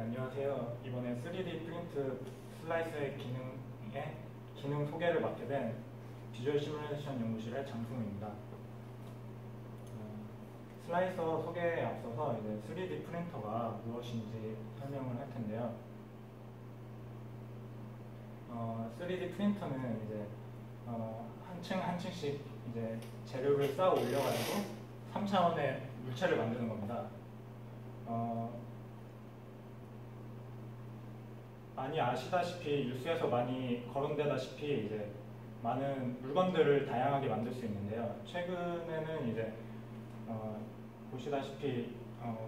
안녕하세요. 이번에 3D 프린트 슬라이서의 기능 소개를 맡게 된 비주얼 시뮬레이션 연구실의 장승우입니다. 슬라이서 소개에 앞서서 이제 3D 프린터가 무엇인지 설명을 할 텐데요. 3D 프린터는 이제 한 층 한 층씩 이제 재료를 쌓아 올려가지고 3차원의 물체를 만드는 겁니다. 많이 아시다시피 뉴스에서 많이 거론되다시피 이제 많은 물건들을 다양하게 만들 수 있는데요. 최근에는 이제 보시다시피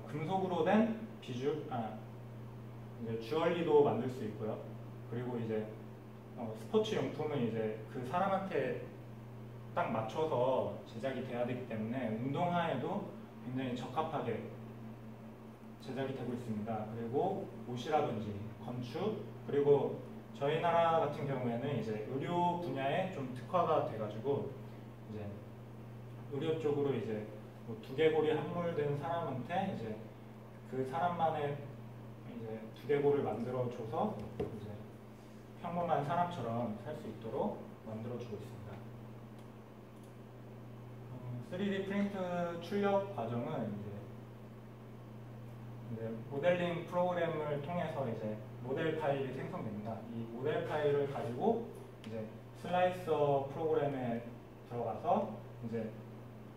금속으로 된 이제 주얼리도 만들 수 있고요. 그리고 이제 스포츠 용품은 이제 그 사람한테 딱 맞춰서 제작이 돼야 되기 때문에 운동화에도 굉장히 적합하게 제작이 되고 있습니다. 그리고 옷이라든지 건축, 그리고 저희 나라 같은 경우에는 이제 의료 분야에 좀 특화가 돼가지고 이제 의료 쪽으로 이제 뭐 두개골이 함몰된 사람한테 이제 그 사람만의 이제 두개골을 만들어줘서 이제 평범한 사람처럼 살 수 있도록 만들어주고 있습니다. 3D 프린트 출력 과정은 이제 모델링 프로그램을 통해서 이제 모델 파일이 생성됩니다. 이 모델 파일을 가지고 이제 슬라이서 프로그램에 들어가서 이제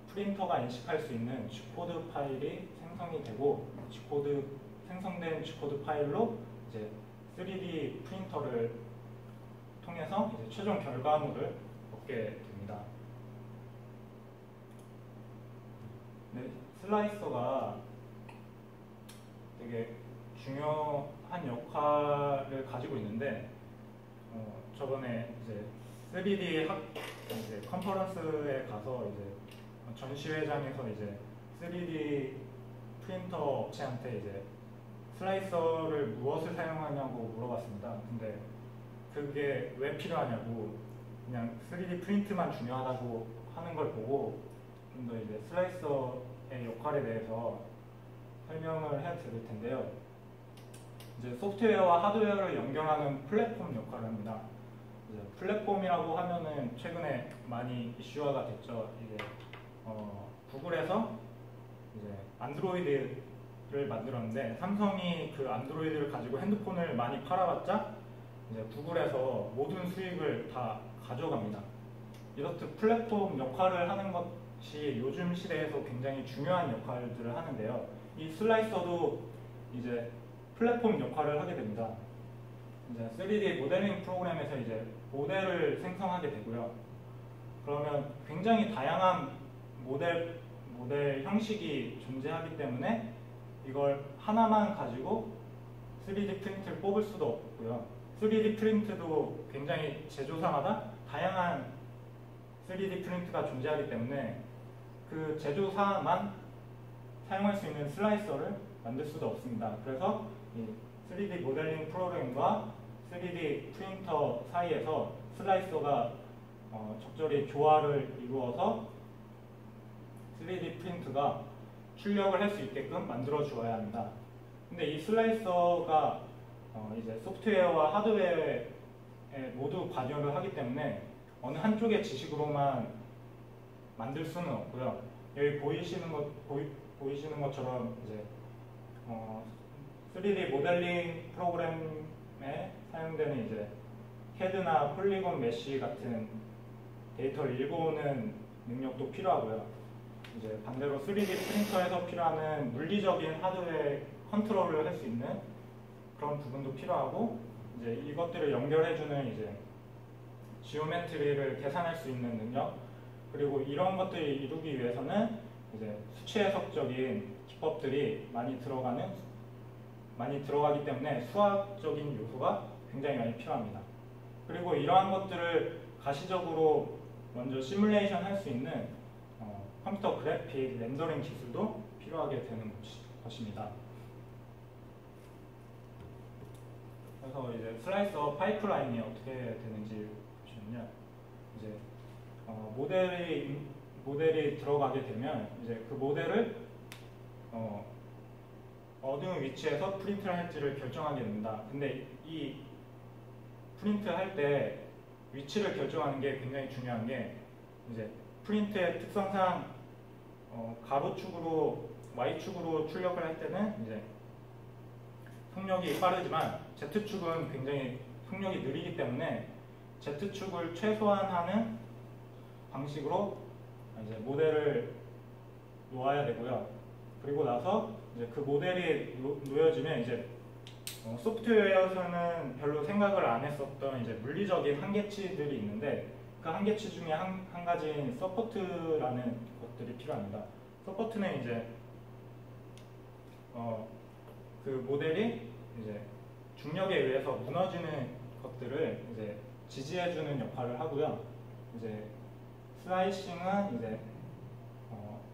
프린터가 인식할 수 있는 G코드 파일이 생성이 되고 생성된 G코드 파일로 이제 3D 프린터를 통해서 이제 최종 결과물을 얻게 됩니다. 네, 슬라이서가 되게 중요한 역할을 가지고 있는데 저번에 이제 3D 이제 컨퍼런스에 가서 이제 전시회장에서 이제 3D 프린터 업체한테 이제 슬라이서를 무엇을 사용하냐고 물어봤습니다. 근데 그게 왜 필요하냐고, 그냥 3D 프린트만 중요하다고 하는 걸 보고 좀 더 이제 슬라이서의 역할에 대해서 설명을 해드릴 텐데요. 이제 소프트웨어와 하드웨어를 연결하는 플랫폼 역할을 합니다. 이제 플랫폼이라고 하면은 최근에 많이 이슈화가 됐죠. 이게 구글에서 이제 안드로이드를 만들었는데 삼성이 그 안드로이드를 가지고 핸드폰을 많이 팔아봤자 이제 구글에서 모든 수익을 다 가져갑니다. 이렇듯 플랫폼 역할을 하는 것이 요즘 시대에서 굉장히 중요한 역할들을 하는데요. 이 슬라이서도 이제 플랫폼 역할을 하게 됩니다. 이제 3D 모델링 프로그램에서 이제 모델을 생성하게 되고요. 그러면 굉장히 다양한 모델 형식이 존재하기 때문에 이걸 하나만 가지고 3D 프린트를 뽑을 수도 없고요. 3D 프린트도 굉장히 제조사마다 다양한 3D 프린트가 존재하기 때문에 그 제조사만 사용할 수 있는 슬라이서를 만들 수도 없습니다. 그래서 이 3D 모델링 프로그램과 3D 프린터 사이에서 슬라이서가 적절히 조화를 이루어서 3D 프린트가 출력을 할 수 있게끔 만들어 주어야 합니다. 근데 이 슬라이서가 이제 소프트웨어와 하드웨어에 모두 관여를 하기 때문에 어느 한쪽의 지식으로만 만들 수는 없고요. 여기 보이시는 것처럼 이제 3D 모델링 프로그램에 사용되는 이제 CAD나 폴리곤 메쉬 같은 데이터를 읽어오는 능력도 필요하고요. 이제 반대로 3D 프린터에서 필요한 물리적인 하드웨어 컨트롤을 할 수 있는 그런 부분도 필요하고, 이제 이것들을 연결해주는 이제 지오메트리를 계산할 수 있는 능력, 그리고 이런 것들을 이루기 위해서는 이제 수치 해석적인 기법들이 많이 들어가기 때문에 수학적인 요소가 굉장히 많이 필요합니다. 그리고 이러한 것들을 가시적으로 먼저 시뮬레이션 할 수 있는 컴퓨터 그래픽 렌더링 기술도 필요하게 되는 것입니다. 그래서 이제 슬라이서 파이프라인이 어떻게 되는지 보시면요. 이제 모델이 들어가게 되면 이제 그 모델을 어느 위치에서 프린트를 할지를 결정하게 됩니다. 근데 이 프린트 할 때 위치를 결정하는 게 굉장히 중요한 게 이제 프린트의 특성상 가로축으로 Y축으로 출력을 할 때는 이제 속력이 빠르지만 Z축은 굉장히 속력이 느리기 때문에 Z축을 최소화하는 방식으로 이제 모델을 놓아야 되고요. 그리고 나서 이제 그 모델이 놓여지면 이제 소프트웨어에서는 별로 생각을 안 했었던 이제 물리적인 한계치들이 있는데 그 한계치 중에 한 가지인 서포트라는 것들이 필요합니다. 서포트는 이제 그 모델이 이제 중력에 의해서 무너지는 것들을 이제 지지해주는 역할을 하고요. 이제 슬라이싱은 이제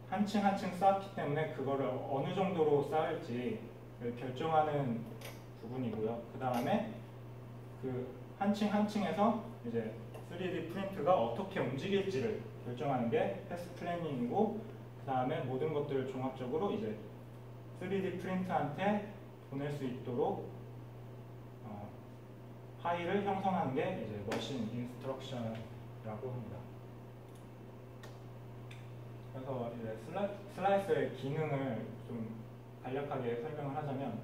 한 층 한 층 쌓았기 때문에 그거를 어느 정도로 쌓을지를 결정하는 부분이고요. 그 다음에 그 한 층 한 층에서 이제 3D 프린트가 어떻게 움직일지를 결정하는 게 패스 플래닝이고, 그 다음에 모든 것들을 종합적으로 이제 3D 프린트한테 보낼 수 있도록 파일을 형성하는 게 이제 머신 인스트럭션이라고 합니다. 그래서 이제 슬라이스의 기능을 좀 간략하게 설명을 하자면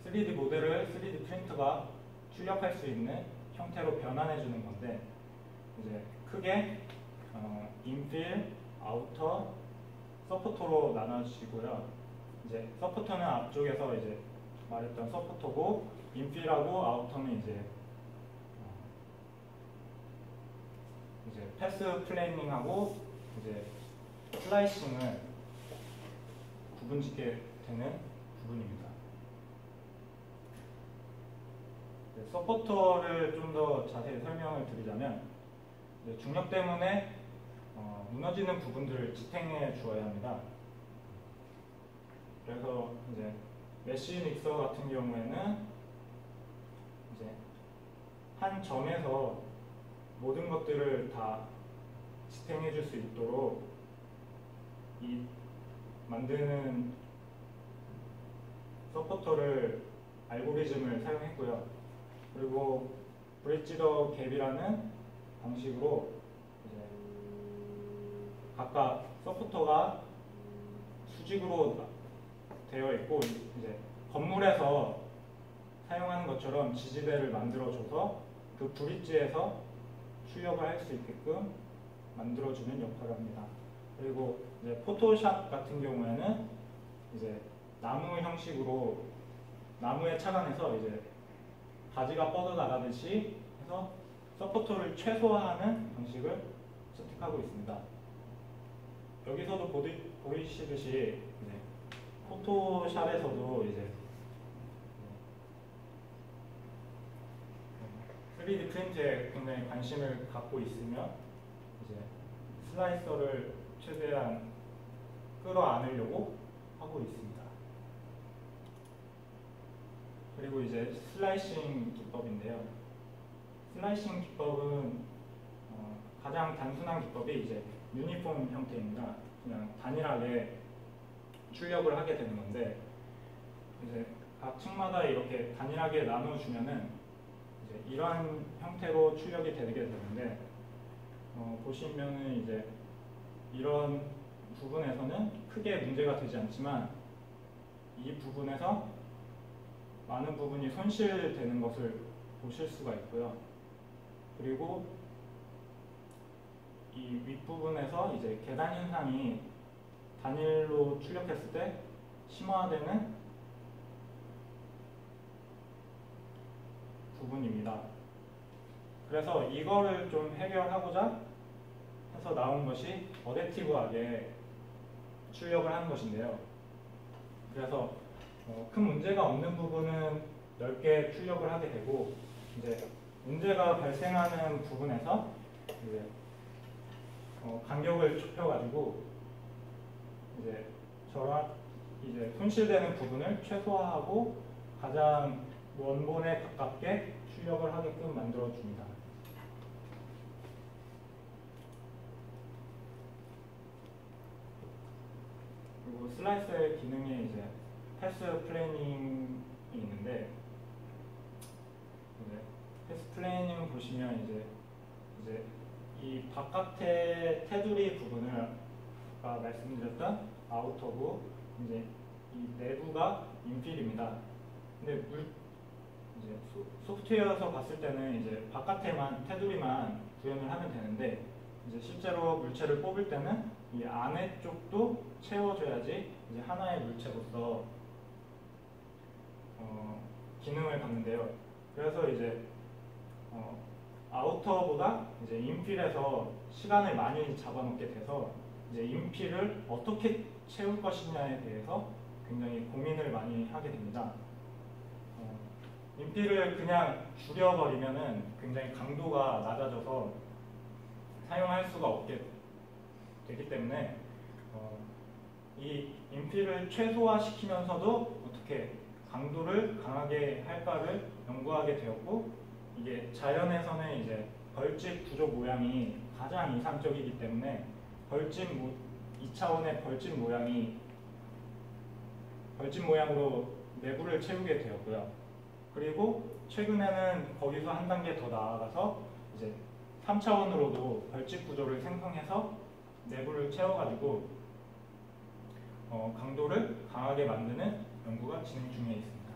3D 모델을 3D 프린터가 출력할 수 있는 형태로 변환해 주는 건데 이제 크게 인필, 아우터, 서포터로 나눠지고요. 이제 서포터는 앞쪽에서 이제 말했던 서포터고 인필하고 아우터는 이제 패스 플래닝하고 이제 슬라이싱을 구분짓게 되는 부분입니다. 서포터를 좀 더 자세히 설명을 드리자면 중력 때문에 무너지는 부분들을 지탱해 주어야 합니다. 그래서 이제 메쉬 믹서 같은 경우에는 이제 한 점에서 모든 것들을 다 지탱해 줄 수 있도록 이 만드는 서포터를 알고리즘을 사용했고요. 그리고 브릿지 더 갭이라는 방식으로 이제 각각 서포터가 수직으로 되어 있고 이제 건물에서 사용하는 것처럼 지지대를 만들어줘서 그 브릿지에서 출력을 할 수 있게끔 만들어주는 역할을 합니다. 그리고 이제 포토샵 같은 경우에는 이제 나무 형식으로 나무에 착안해서 이제 가지가 뻗어나가듯이 해서 서포터를 최소화하는 방식을 선택하고 있습니다. 여기서도 보이시듯이 포토샵에서도 이제 3D 프린트에 굉장히 관심을 갖고 있으며 이제 슬라이서를 최대한 끌어안으려고 하고 있습니다. 그리고 이제 슬라이싱 기법인데요. 슬라이싱 기법은 가장 단순한 기법이 이제 유니폼 형태입니다. 그냥 단일하게 출력을 하게 되는 건데 이제 각 층마다 이렇게 단일하게 나눠주면은 이제 이러한 형태로 출력이 되게 되는데 보시면은 이제 이런 부분에서는 크게 문제가 되지 않지만 이 부분에서 많은 부분이 손실되는 것을 보실 수가 있고요. 그리고 이 윗부분에서 이제 계단 현상이 단일로 출력했을 때 심화되는 부분입니다. 그래서 이거를 좀 해결하고자 해서 나온 것이 어댑티브하게 출력을 하는 것인데요. 그래서 큰 문제가 없는 부분은 넓게 출력을 하게 되고 이제 문제가 발생하는 부분에서 이제 간격을 좁혀가지고 이제 이제 손실되는 부분을 최소화하고 가장 원본에 가깝게 출력을 하게끔 만들어 줍니다. 그리고 그리고 슬라이서의 기능에 이제 패스 플래닝이 있는데, 이제 패스 플래닝 보시면 이제 이 바깥의 테두리 부분을 아까 말씀드렸던 아우터고, 이제 이 내부가 인필입니다. 근데 이제 소프트웨어에서 봤을 때는 이제 바깥에만 테두리만 구현을 하면 되는데, 이제 실제로 물체를 뽑을 때는 이 안에 쪽도 채워줘야지 이제 하나의 물체로서 기능을 갖는데요. 그래서 이제 아우터보다 이제 인필에서 시간을 많이 잡아놓게 돼서 이제 인필을 어떻게 채울 것이냐에 대해서 굉장히 고민을 많이 하게 됩니다. 인필을 그냥 줄여버리면은 굉장히 강도가 낮아져서 사용할 수가 없게 되기 때문에 이 인필을 최소화시키면서도 어떻게 강도를 강하게 할까를 연구하게 되었고, 이게 자연에서는 이제 벌집 구조 모양이 가장 이상적이기 때문에 2차원의 벌집 모양으로 내부를 채우게 되었고요. 그리고 최근에는 거기서 한 단계 더 나아가서 이제 3차원으로도 벌집 구조를 생성해서 내부를 채워가지고 강도를 강하게 만드는 연구가 진행 중에 있습니다.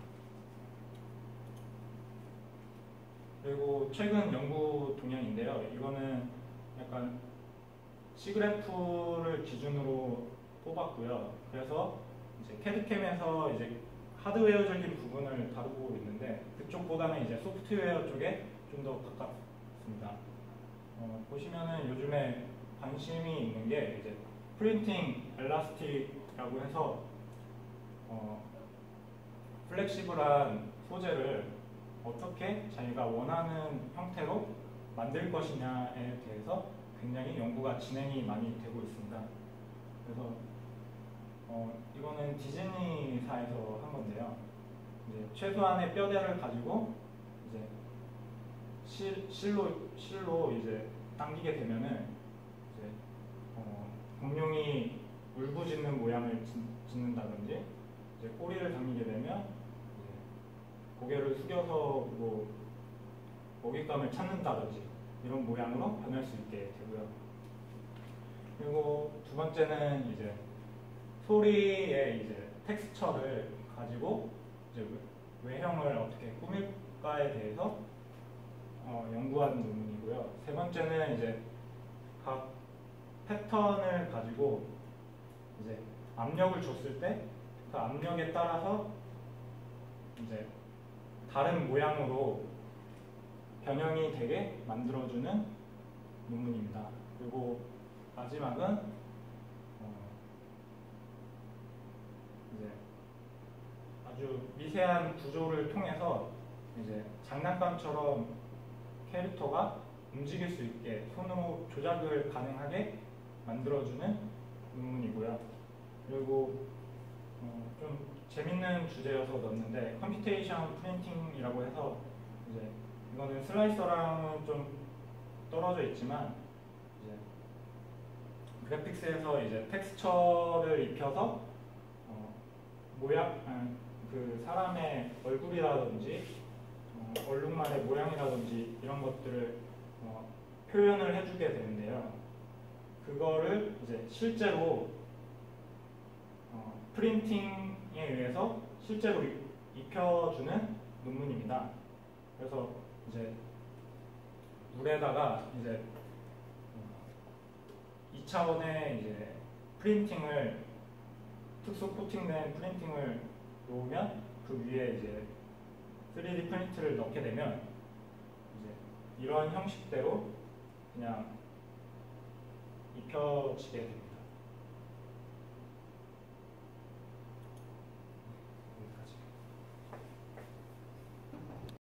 그리고 최근 연구 동향인데요. 이거는 약간 C그래프를 기준으로 뽑았고요. 그래서 이제 캐드캠에서 이제 하드웨어적인 부분을 다루고 있는데, 그쪽보다는 이제 소프트웨어 쪽에 좀 더 가깝습니다. 보시면은 요즘에 관심이 있는 게 이제 프린팅 엘라스틱이라고 해서 플렉시블한 소재를 어떻게 자기가 원하는 형태로 만들 것이냐에 대해서 굉장히 연구가 진행이 많이 되고 있습니다. 그래서 이거는 디즈니사에서 한 건데요. 이제 최소한의 뼈대를 가지고 이제 실로 이제 당기게 되면은 이제 공룡이 울부짖는 모양을 짓는다든지, 이제 꼬리를 당기게 되면 이제 고개를 숙여서 뭐 먹잇감을 찾는다든지 이런 모양으로 변할 수 있게 되고요. 그리고 두 번째는 이제 소리의 이제 텍스처를 가지고 이제 외형을 어떻게 꾸밀까에 대해서 연구하는 논문이고요. 세 번째는 이제 각 패턴을 가지고 이제 압력을 줬을 때 그 압력에 따라서 이제 다른 모양으로 변형이 되게 만들어주는 논문입니다. 그리고 마지막은 이제 아주 미세한 구조를 통해서 이제 장난감처럼 캐릭터가 움직일 수 있게 손으로 조작을 가능하게 만들어주는 논문이고요. 그리고 좀 재밌는 주제여서 넣었는데, 컴퓨테이션 프린팅이라고 해서 이제 이거는 슬라이서랑은 좀 떨어져 있지만 이제 그래픽스에서 이제 텍스처를 입혀서 그 사람의 얼굴이라든지 얼룩말의 모양이라든지 이런 것들을 표현을 해주게 되는데요. 그거를 이제 실제로 프린팅에 의해서 실제로 입혀주는 논문입니다. 그래서 이제 물에다가 이제 2차원의 이제 프린팅을, 특수 코팅된 프린팅을 놓으면 그 위에 이제 3D 프린트를 넣게 되면 이제 이런 형식대로 그냥 입혀지게 됩니다.